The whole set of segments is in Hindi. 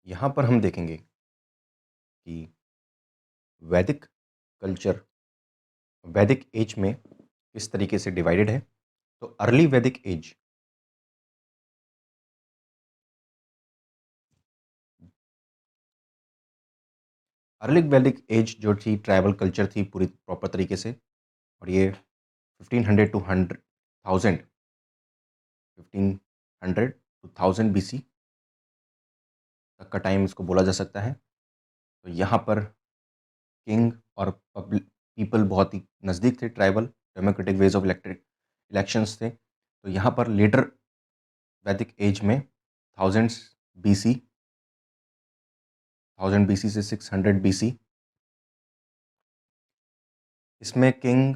यहाँ पर हम देखेंगे कि वैदिक कल्चर वैदिक एज में किस तरीके से डिवाइडेड है। तो अर्ली वैदिक एज जो थी ट्राइबल कल्चर थी पूरी प्रॉपर तरीके से। और ये 1500 टू 1000 1500 टू 1000 BC तक का टाइम इसको बोला जा सकता है। तो यहाँ पर किंग और पीपल बहुत ही नज़दीक थे। Tribal democratic ways of electric elections थे। तो यहाँ पर लेटर वैदिक एज में 1000 BC 1000 BC से 600 BC इसमें किंग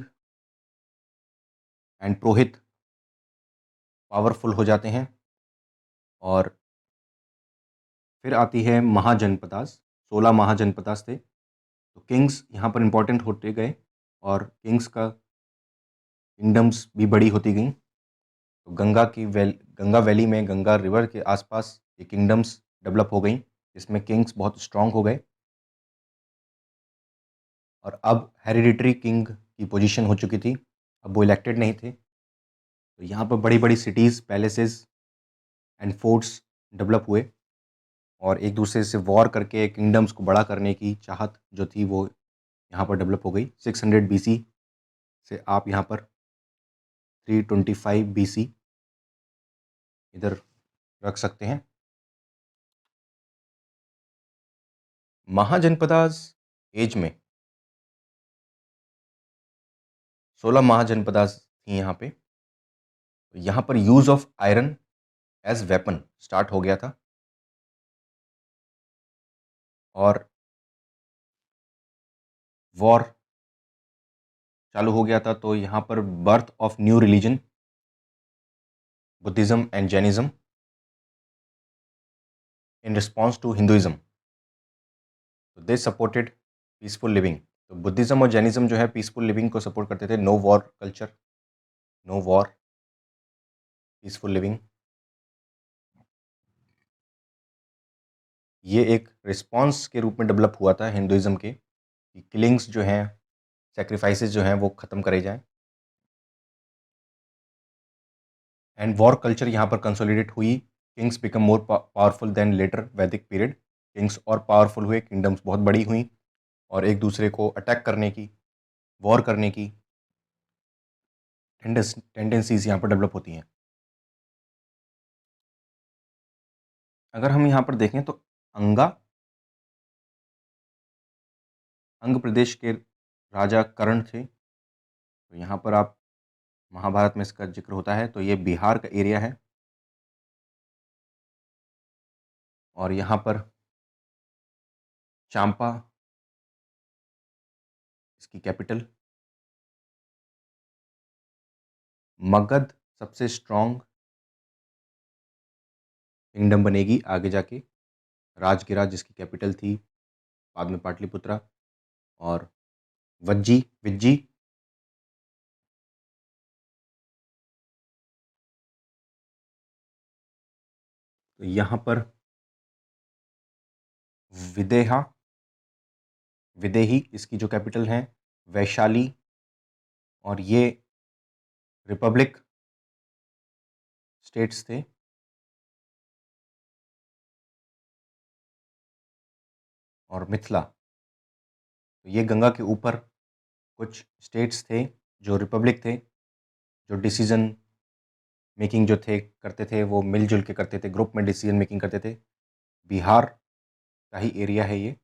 एंड पुरोहित पावरफुल हो जाते हैं। और फिर आती है महाजनपदास। 16 महाजनपदास थे। तो किंग्स यहाँ पर इम्पोर्टेंट होते गए और किंग्स का किंगडम्स भी बड़ी होती गई। तो गंगा वैली में गंगा रिवर के आसपास ये किंगडम्स डेवलप हो गई, जिसमें किंग्स बहुत स्ट्रांग हो गए। और अब हेरिडिटरी किंग की पोजीशन हो चुकी थी, अब वो इलेक्टेड नहीं थे। तो यहाँ पर बड़ी बड़ी cities, palaces and forts develop हुए और एक दूसरे से वॉर करके किंगडम्स को बड़ा करने की चाहत जो थी वो यहाँ पर डेवलप हो गई। 600 BC से आप यहाँ पर 325 BC इधर रख सकते हैं। महाजनपदास एज में 16 महाजनपदास थी यहाँ पे। तो यहाँ पर use of iron age weapon start हो गया था और वॉर चालू हो गया था। तो यहाँ पर birth of new religion Buddhism and Jainism in response to Hinduism. तो दे सपोर्टेड पीसफुल लिविंग। तो बुद्धिज़्म और जैनिज़्म जो है पीसफुल लिविंग को सपोर्ट करते थे। No war culture, no war, peaceful living. ये एक रिस्पॉन्स के रूप में डेवलप हुआ था हिंदुइज़्म के, कि किलिंग्स जो हैं, सेक्रीफाइसेस जो हैं वो ख़त्म करे जाएं। एंड वॉर कल्चर यहाँ पर कंसोलिडेट हुई। Kings become more powerful than later Vedic period. Kings और पावरफुल हुए, किंगडम्स बहुत बड़ी हुई और एक दूसरे को अटैक करने की, वॉर करने की टेंडेंसीज यहाँ पर डेवलप होती हैं। अगर हम यहाँ पर देखें तो अंग प्रदेश के राजा कर्ण थे। तो यहाँ पर आप महाभारत में इसका जिक्र होता है। तो ये बिहार का एरिया है और यहाँ पर चांपा इसकी कैपिटल। मगध सबसे स्ट्रॉन्ग किंगडम बनेगी आगे जाके। राजगिरा जिसकी कैपिटल थी, बाद में पाटलिपुत्रा। और वज्जी विज्जी तो यहाँ पर विदेहा विदेही इसकी जो कैपिटल है, वैशाली। और ये रिपब्लिक स्टेट्स थे। और मिथिला, तो ये गंगा के ऊपर कुछ स्टेट्स थे जो रिपब्लिक थे, जो डिसीजन मेकिंग जो थे करते थे वो मिलजुल के करते थे, ग्रुप में डिसीजन मेकिंग करते थे। बिहार का ही एरिया है ये।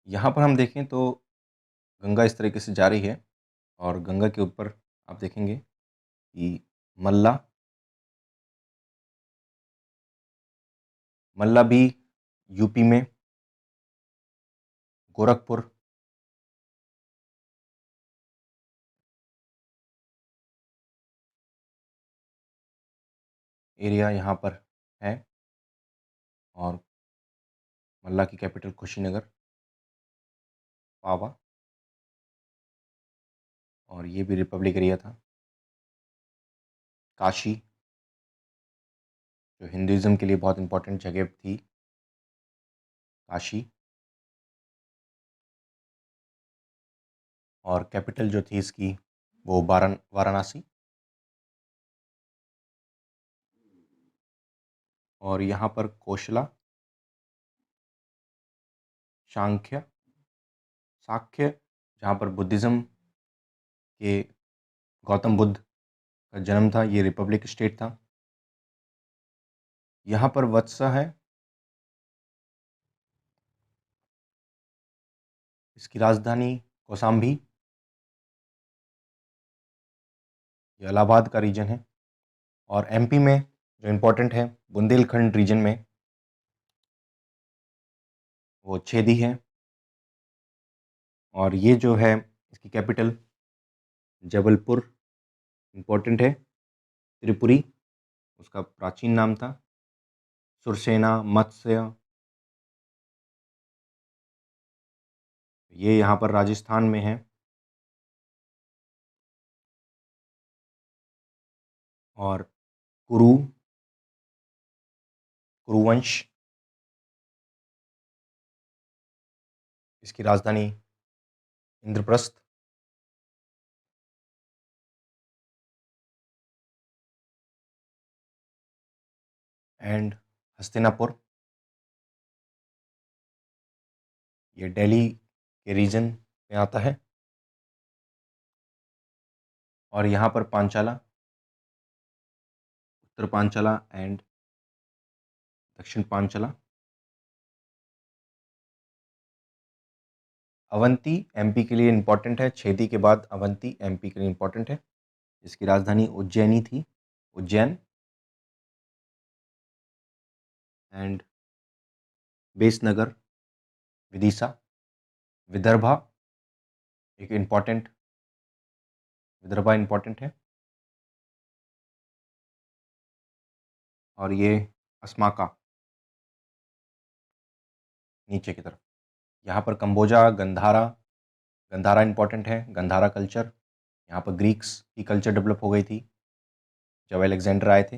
यहाँ पर हम देखें तो गंगा इस तरीके से जा रही है और गंगा के ऊपर आप देखेंगे कि मल्ला मल्ला भी यूपी में, गोरखपुर एरिया यहाँ पर है। और मल्ला की कैपिटल कुशीनगर, पावा। और ये भी रिपब्लिक एरिया था। काशी, जो हिंदुइज़्म के लिए बहुत इम्पोर्टेंट जगह थी, काशी। और कैपिटल जो थी इसकी वो वाराणसी। और यहाँ पर कोशला, सांख्य, साक्य, जहाँ पर बुद्धिज़्म के गौतम बुद्ध का जन्म था, ये रिपब्लिक स्टेट था। यहाँ पर वत्सा है, इसकी राजधानी कौशाम्बी, ये इलाहाबाद का रीजन है। और एमपी में जो इम्पोर्टेंट है बुंदेलखंड रीजन में वो छेदी है। और ये जो है इसकी कैपिटल जबलपुर इम्पोर्टेंट है। त्रिपुरी उसका प्राचीन नाम था। सुरसेना, मत्स्य, ये यहाँ पर राजस्थान में है। और कुरुवंश, इसकी राजधानी इंद्रप्रस्थ। एंड हस्तिनापुर, ये दिल्ली के रीजन में आता है। और यहाँ पर पांचाला, उत्तर पांचाला एंड दक्षिण पांचाला। अवंती एमपी के लिए इम्पोर्टेंट है, छेदी के बाद अवंती एमपी के लिए इम्पोर्टेंट है। इसकी राजधानी उज्जैनी थी, उज्जैन। एंड बेसनगर, विदिशा, विदर्भा एक इम्पोर्टेंट, विदर्भा इम्पोर्टेंट है। और ये अस्माका नीचे की तरफ। यहाँ पर कंबोजा, गंधारा, गंधारा इम्पोर्टेंट है, गंधारा कल्चर। यहाँ पर ग्रीक्स की कल्चर डेवलप हो गई थी जब अलेक्जेंडर आए थे।